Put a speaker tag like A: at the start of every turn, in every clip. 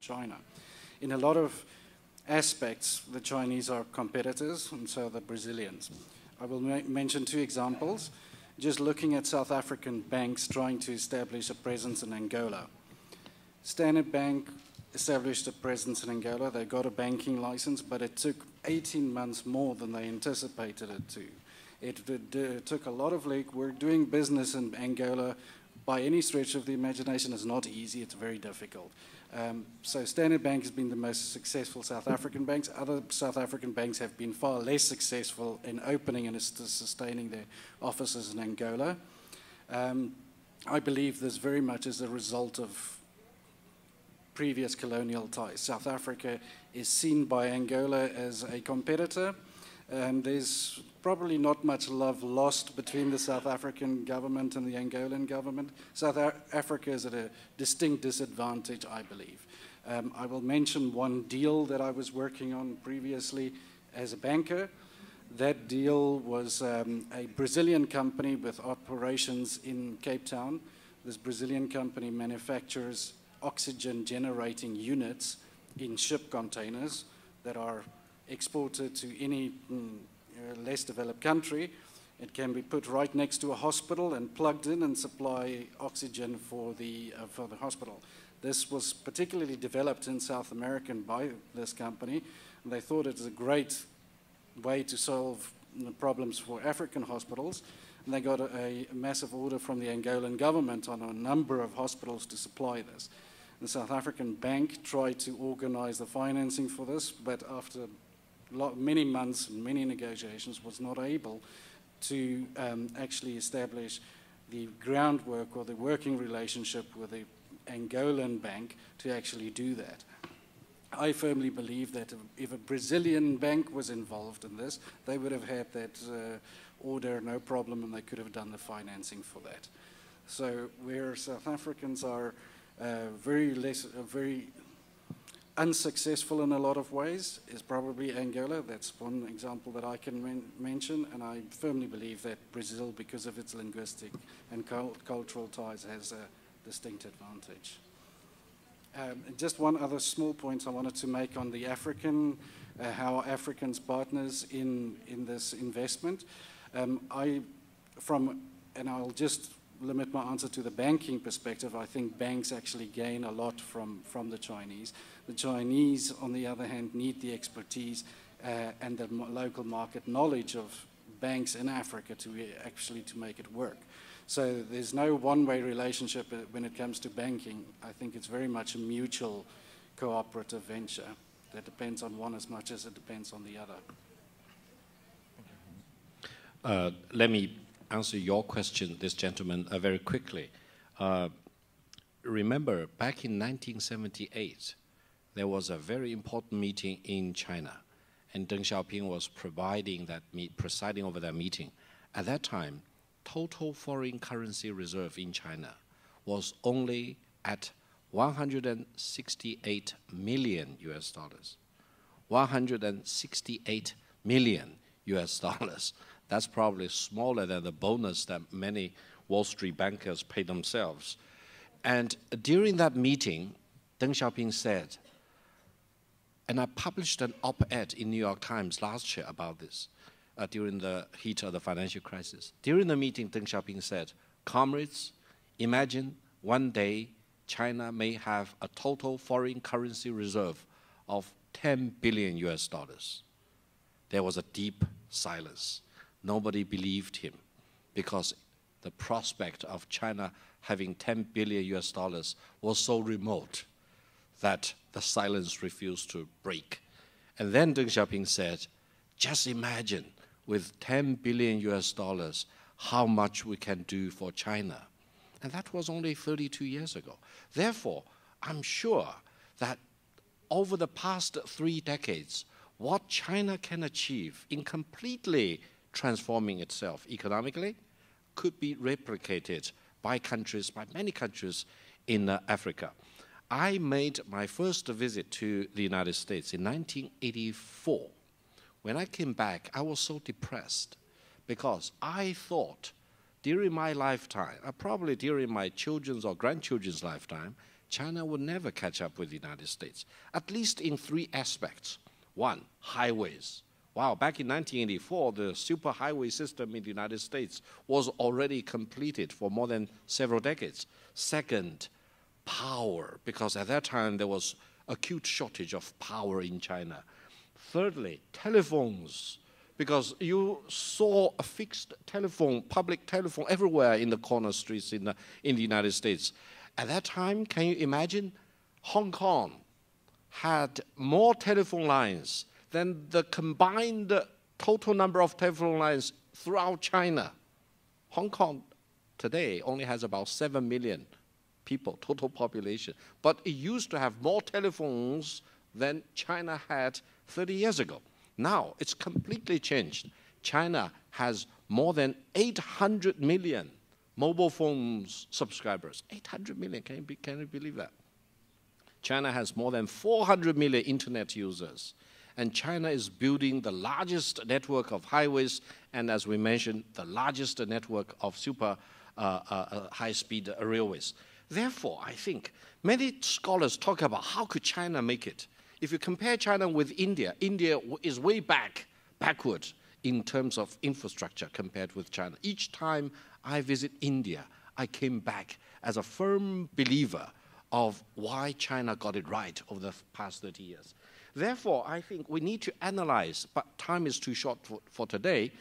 A: China. In a lot of aspects, the Chinese are competitors, and so are the Brazilians. I will mention two examples. Just looking at South African banks trying to establish a presence in Angola. Standard Bank established a presence in Angola. They got a banking license, but it took 18 months more than they anticipated it to. It took a lot of legwork. Doing business in Angola, by any stretch of the imagination, is not easy. It's very difficult. So Standard Bank has been the most successful South African banks. Other South African banks have been far less successful in opening and sustaining their offices in Angola. I believe this very much is a result of previous colonial ties. South Africa is seen by Angola as a competitor, and there's probably not much love lost between the South African government and the Angolan government. South Africa is at a distinct disadvantage, I believe. I will mention one deal that I was working on previously as a banker. That deal was a Brazilian company with operations in Cape Town. This Brazilian company manufactures oxygen generating units in ship containers that are exported to any less developed country. It can be put right next to a hospital and plugged in and supply oxygen for the hospital. This was particularly developed in South America by this company. And they thought it was a great way to solve problems for African hospitals. And they got a massive order from the Angolan government on a number of hospitals to supply this. The South African bank tried to organize the financing for this, but after many months and many negotiations was not able to actually establish the groundwork or the working relationship with the Angolan bank to actually do that. I firmly believe that if a Brazilian bank was involved in this, they would have had that order, no problem, and they could have done the financing for that. So where South Africans are very unsuccessful in a lot of ways is probably Angola. That's one example that I can mention, and I firmly believe that Brazil, because of its linguistic and cultural ties, has a distinct advantage. Just one other small point I wanted to make on the African, how Africans partners in this investment. And I'll just limit my answer to the banking perspective. I think banks actually gain a lot from the Chinese. The Chinese, on the other hand, need the expertise and the local market knowledge of banks in Africa to make it work. So there's no one-way relationship when it comes to banking. I think it's very much a mutual cooperative venture that depends on one as much as it depends on the other.
B: Let me answer your question, this gentleman, very quickly. Remember, back in 1978, there was a very important meeting in China, and Deng Xiaoping was presiding over that meeting. At that time, total foreign currency reserve in China was only at 168 million US dollars. 168 million US dollars. That's probably smaller than the bonus that many Wall Street bankers pay themselves. And during that meeting, Deng Xiaoping said, and I published an op-ed in New York Times last year about this, during the heat of the financial crisis. During the meeting, Deng Xiaoping said, comrades, imagine one day China may have a total foreign currency reserve of 10 billion US dollars. There was a deep silence. Nobody believed him because the prospect of China having 10 billion US dollars was so remote that the silence refused to break. And then Deng Xiaoping said, just imagine with 10 billion US dollars how much we can do for China. And that was only 32 years ago. Therefore, I'm sure that over the past 3 decades, what China can achieve in completely transforming itself economically could be replicated by many countries in Africa. I made my first visit to the United States in 1984. When I came back, I was so depressed because I thought during my lifetime, probably during my children's or grandchildren's lifetime, China will never catch up with the United States, at least in 3 aspects. One, highways. Wow, back in 1984, the superhighway system in the United States was already completed for more than several decades. Second, power, because at that time there was acute shortage of power in China. Thirdly, telephones, because you saw a fixed telephone, public telephone everywhere in the corner streets in the United States. At that time, can you imagine? Hong Kong had more telephone lines than the combined total number of telephone lines throughout China. Hong Kong today only has about 7 million people, total population, but it used to have more telephones than China had 30 years ago. Now it's completely changed. China has more than 800 million mobile phones subscribers. 800 million, can you believe that? China has more than 400 million internet users. And China is building the largest network of highways, and as we mentioned, the largest network of super high-speed railways. Therefore, I think many scholars talk about how could China make it. If you compare China with India, India is way backward in terms of infrastructure compared with China. Each time I visit India, I came back as a firm believer of why China got it right over the past 30 years. Therefore, I think we need to analyze, but time is too short for today.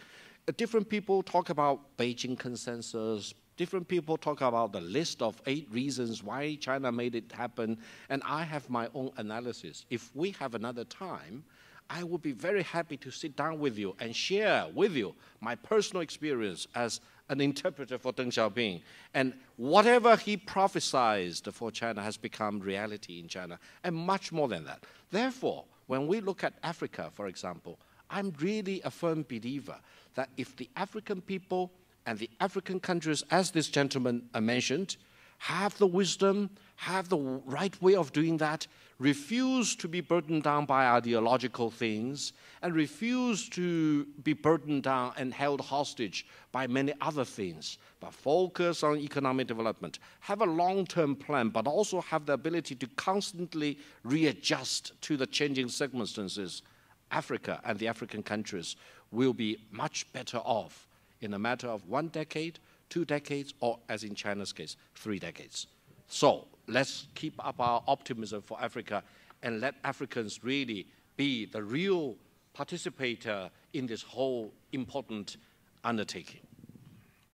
B: Different people talk about Beijing consensus. Different people talk about the list of 8 reasons why China made it happen. And I have my own analysis. If we have another time, I would be very happy to sit down with you and share with you my personal experience as an interpreter for Deng Xiaoping. And whatever he prophesied for China has become reality in China, and much more than that. Therefore, when we look at Africa, for example, I'm really a firm believer that if the African people and the African countries, as this gentleman mentioned, have the wisdom, have the right way of doing that, refuse to be burdened down by ideological things, and refuse to be burdened down and held hostage by many other things, but focus on economic development, have a long-term plan, but also have the ability to constantly readjust to the changing circumstances, Africa and the African countries will be much better off in a matter of 1 decade, 2 decades, or as in China's case, 3 decades. So let's keep up our optimism for Africa and let Africans really be the real participator in this whole important undertaking.